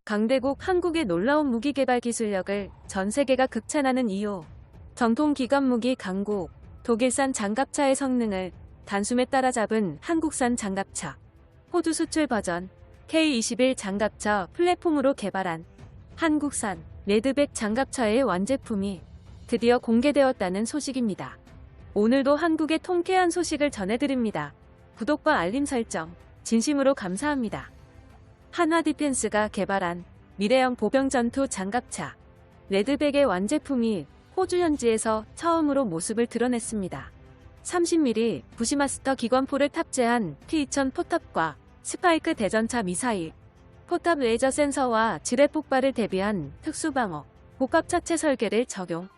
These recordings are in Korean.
강대국 한국의 놀라운 무기 개발 기술력을 전 세계가 극찬하는 이유. 정통 기관 무기 강국, 독일산 장갑차의 성능을 단숨에 따라잡은 한국산 장갑차. 호주 수출 버전 K21 장갑차 플랫폼으로 개발한 한국산 레드백 장갑차의 완제품이 드디어 공개되었다는 소식입니다. 오늘도 한국의 통쾌한 소식을 전해드립니다. 구독과 알림 설정 진심으로 감사합니다. 한화디펜스가 개발한 미래형 보병 전투 장갑차 레드백의 완제품이 호주 현지에서 처음으로 모습을 드러냈습니다. 30mm 부시마스터 기관포를 탑재한 T2000 포탑과 스파이크 대전차 미사일, 포탑 레이저 센서와 지뢰 폭발을 대비한 특수방어, 복합 차체 설계를 적용.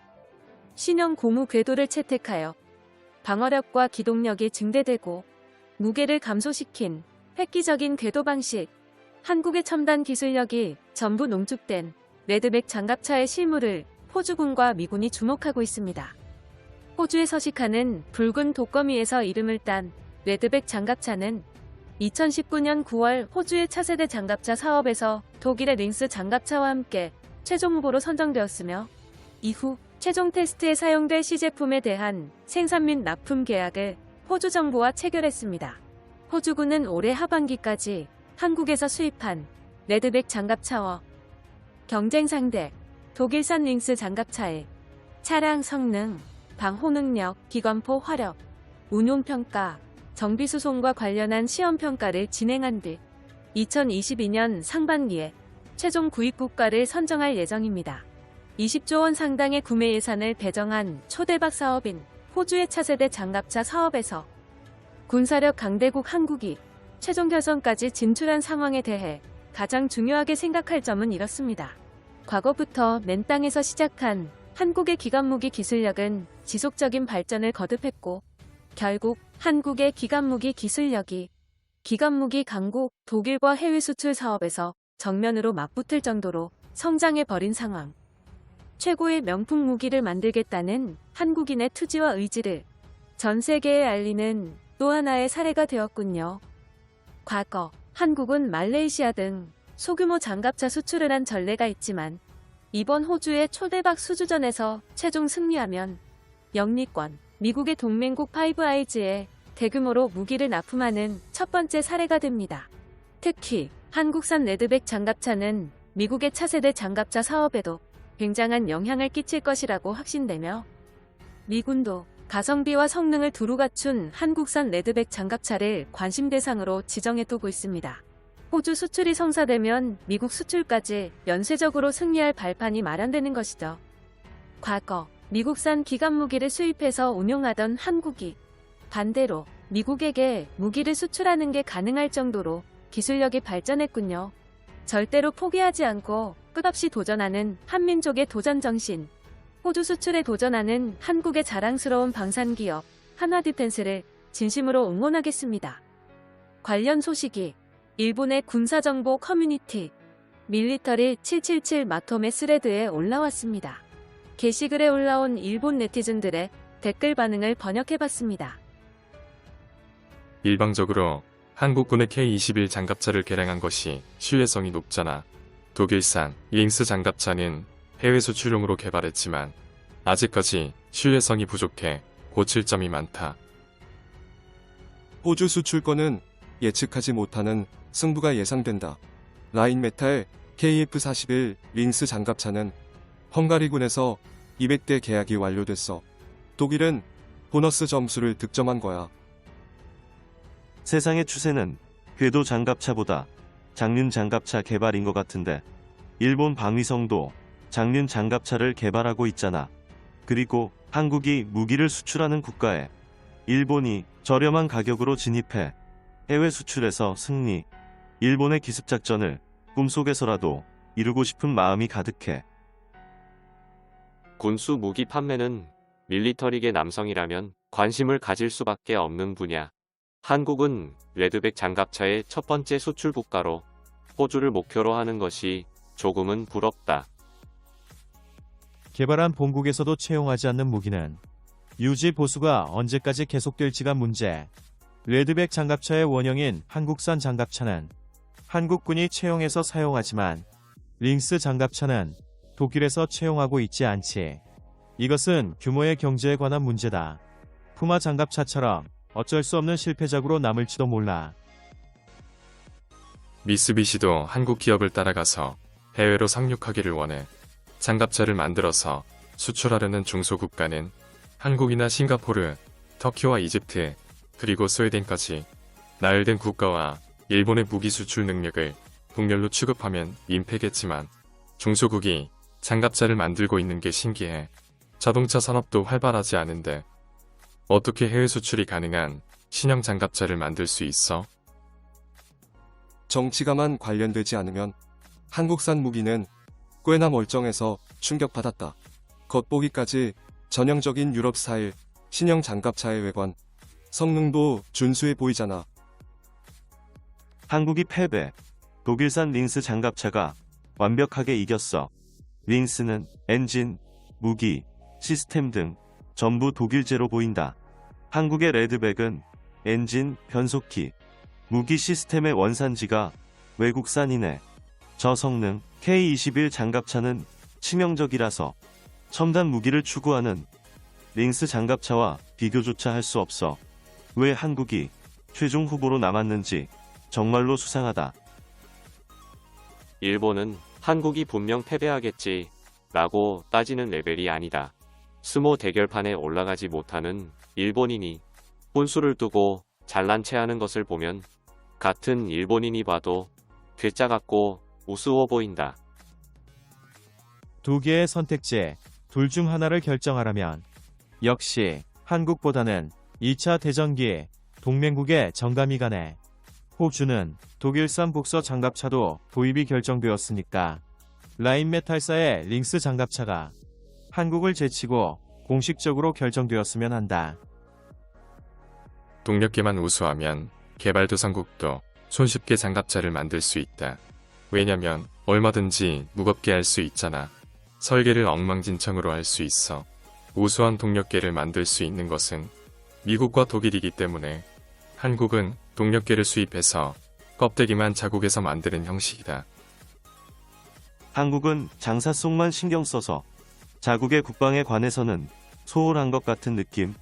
신형 고무 궤도를 채택하여 방어력과 기동력이 증대되고 무게를 감소시킨 획기적인 궤도 방식. 한국의 첨단 기술력이 전부 농축된 레드백 장갑차의 실물을 호주군과 미군이 주목하고 있습니다. 호주에 서식하는 붉은 독거미에서 이름을 딴 레드백 장갑차는 2019년 9월 호주의 차세대 장갑차 사업에서 독일의 링스 장갑차와 함께 최종 후보로 선정되었으며 이후 최종 테스트에 사용될 시제품에 대한 생산 및 납품 계약을 호주 정부와 체결했습니다. 호주군은 올해 하반기까지 한국에서 수입한 레드백 장갑차와 경쟁 상대 독일산 링스 장갑차의 차량 성능, 방호 능력, 기관포 화력, 운용평가, 정비수송과 관련한 시험평가를 진행한 뒤 2022년 상반기에 최종 구입국가를 선정할 예정입니다. 20조 원 상당의 구매 예산을 배정한 초대박 사업인 호주의 차세대 장갑차 사업에서 군사력 강대국 한국이 최종 결선까지 진출한 상황에 대해 가장 중요하게 생각할 점은 이렇습니다. 과거부터 맨 땅에서 시작한 한국의 기관무기 기술력은 지속적인 발전을 거듭했고 결국 한국의 기관무기 기술력이 기관무기 강국 독일과 해외 수출 사업에서 정면으로 맞붙을 정도로 성장해버린 상황. 최고의 명품 무기를 만들겠다는 한국인의 투지와 의지를 전 세계에 알리는 또 하나의 사례가 되었군요. 과거 한국은 말레이시아 등 소규모 장갑차 수출을 한 전례가 있지만 이번 호주의 초대박 수주전에서 최종 승리하면 영미권, 미국의 동맹국 파이브 아이즈에 대규모로 무기를 납품하는 첫 번째 사례가 됩니다. 특히 한국산 레드백 장갑차는 미국의 차세대 장갑차 사업에도 굉장한 영향을 끼칠 것이라고 확신되며 미군도 가성비와 성능을 두루 갖춘 한국산 레드백 장갑차를 관심 대상으로 지정해두고 있습니다. 호주 수출이 성사되면 미국 수출까지 연쇄적으로 승리할 발판이 마련되는 것이죠. 과거 미국산 기관 무기를 수입해서 운용하던 한국이 반대로 미국에게 무기를 수출하는 게 가능할 정도로 기술력이 발전했군요. 절대로 포기하지 않고 끝없이 도전하는 한민족의 도전 정신. 호주 수출에 도전하는 한국의 자랑스러운 방산기업 한화디펜스를 진심으로 응원하겠습니다. 관련 소식이 일본의 군사정보 커뮤니티 밀리터리 777 마토메 스레드에 올라왔습니다. 게시글에 올라온 일본 네티즌들의 댓글 반응을 번역해봤습니다. 일방적으로 한국군의 K21 장갑차를 개량한 것이 신뢰성이 높잖아. 독일산 링스 장갑차는 해외 수출용으로 개발했지만 아직까지 신뢰성이 부족해 고칠 점이 많다. 호주 수출권은 예측하지 못하는 승부가 예상된다. 라인메탈 KF41 링스 장갑차는 헝가리군에서 200대 계약이 완료됐어. 독일은 보너스 점수를 득점한 거야. 세상의 추세는 궤도 장갑차보다 장륜 장갑차 개발인 것 같은데 일본 방위성도 장륜 장갑차를 개발하고 있잖아. 그리고 한국이 무기를 수출하는 국가에 일본이 저렴한 가격으로 진입해 해외 수출에서 승리. 일본의 기습작전을 꿈속에서라도 이루고 싶은 마음이 가득해. 군수 무기 판매는 밀리터리계 남성이라면 관심을 가질 수밖에 없는 분야. 한국은 레드백 장갑차의 첫 번째 수출 국가로 호주를 목표로 하는 것이 조금은 부럽다. 개발한 본국에서도 채용하지 않는 무기는 유지 보수가 언제까지 계속될지가 문제. 레드백 장갑차의 원형인 한국산 장갑차는 한국군이 채용해서 사용하지만 링스 장갑차는 독일에서 채용하고 있지 않지. 이것은 규모의 경제에 관한 문제다. 푸마 장갑차처럼 어쩔 수 없는 실패작으로 남을지도 몰라. 미쓰비시도 한국 기업을 따라가서 해외로 상륙하기를 원해 장갑차를 만들어서 수출하려는 중소국가는 한국이나 싱가포르, 터키와 이집트, 그리고 스웨덴까지 나열된 국가와 일본의 무기 수출 능력을 동렬로 취급하면 민폐겠지만 중소국이 장갑차를 만들고 있는 게 신기해. 자동차 산업도 활발하지 않은데 어떻게 해외 수출이 가능한 신형 장갑차를 만들 수 있어? 정치가만 관련되지 않으면 한국산 무기는 꽤나 멀쩡해서 충격받았다. 겉보기까지 전형적인 유럽 스타일 신형 장갑차의 외관, 성능도 준수해 보이잖아. 한국이 패배. 독일산 링스 장갑차가 완벽하게 이겼어. 링스는 엔진, 무기, 시스템 등 전부 독일제로 보인다. 한국의 레드백은 엔진, 변속기, 무기 시스템의 원산지가 외국산이네. 저성능 K21 장갑차는 치명적이라서 첨단 무기를 추구하는 링스 장갑차와 비교조차 할 수 없어. 왜 한국이 최종 후보로 남았는지 정말로 수상하다. 일본은 한국이 분명 패배하겠지 라고 따지는 레벨이 아니다. 스모 대결판에 올라가지 못하는 일본인이 혼수를 두고 잘난 체하는 것을 보면 같은 일본인이 봐도 괴짜 같고 우스워 보인다. 두 개의 선택지, 둘 중 하나를 결정하라면 역시 한국보다는 2차 대전기 동맹국의 정감이 가네. 호주는 독일산 복서 장갑차도 도입이 결정되었으니까 라인메탈사의 링스 장갑차가 한국을 제치고 공식적으로 결정되었으면 한다. 동력계만 우수하면 개발도상국도 손쉽게 장갑차를 만들 수 있다. 왜냐면 얼마든지 무겁게 할 수 있잖아. 설계를 엉망진창으로 할 수 있어. 우수한 동력계를 만들 수 있는 것은 미국과 독일이기 때문에 한국은 동력계를 수입해서 껍데기만 자국에서 만드는 형식이다. 한국은 장사 속만 신경 써서 자국의 국방에 관해서는 소홀한 것 같은 느낌.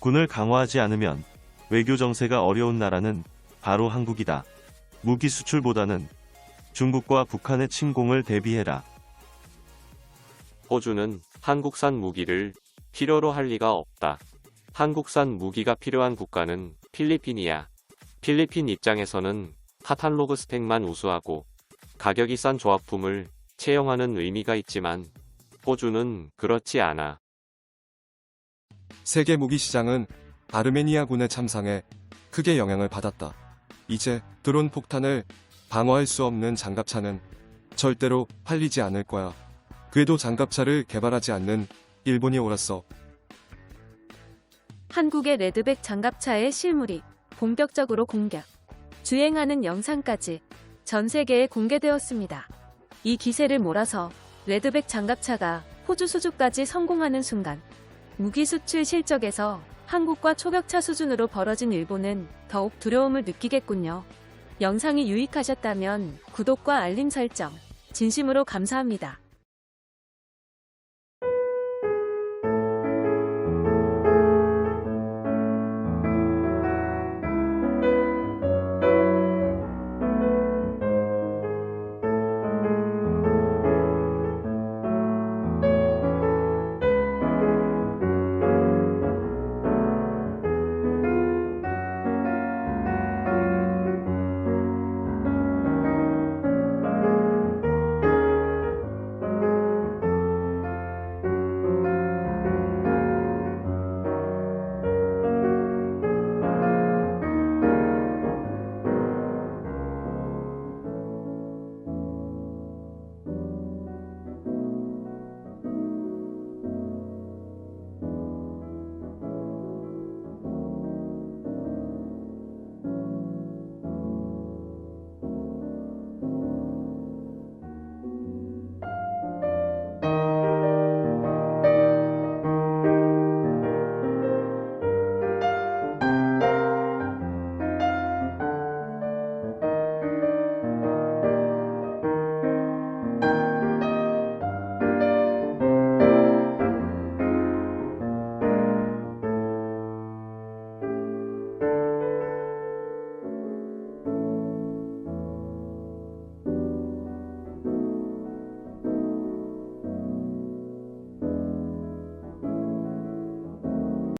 군을 강화하지 않으면 외교 정세가 어려운 나라는 바로 한국이다. 무기 수출보다는 중국과 북한의 침공을 대비해라. 호주는 한국산 무기를 필요로 할 리가 없다. 한국산 무기가 필요한 국가는 필리핀이야. 필리핀 입장에서는 카탈로그 스펙만 우수하고 가격이 싼 조합품을 채용하는 의미가 있지만 호주는 그렇지 않아. 세계 무기 시장은 아르메니아군의 참상에 크게 영향을 받았다. 이제 드론 폭탄을 방어할 수 없는 장갑차는 절대로 팔리지 않을 거야. 궤도 장갑차를 개발하지 않는 일본이 옳았어. 한국의 레드백 장갑차의 실물이 본격적으로 공개. 주행하는 영상까지 전 세계에 공개되었습니다. 이 기세를 몰아서 레드백 장갑차가 호주 수주까지 성공하는 순간 무기 수출 실적에서 한국과 초격차 수준으로 벌어진 일본은 더욱 두려움을 느끼겠군요. 영상이 유익하셨다면 구독과 알림 설정 진심으로 감사합니다.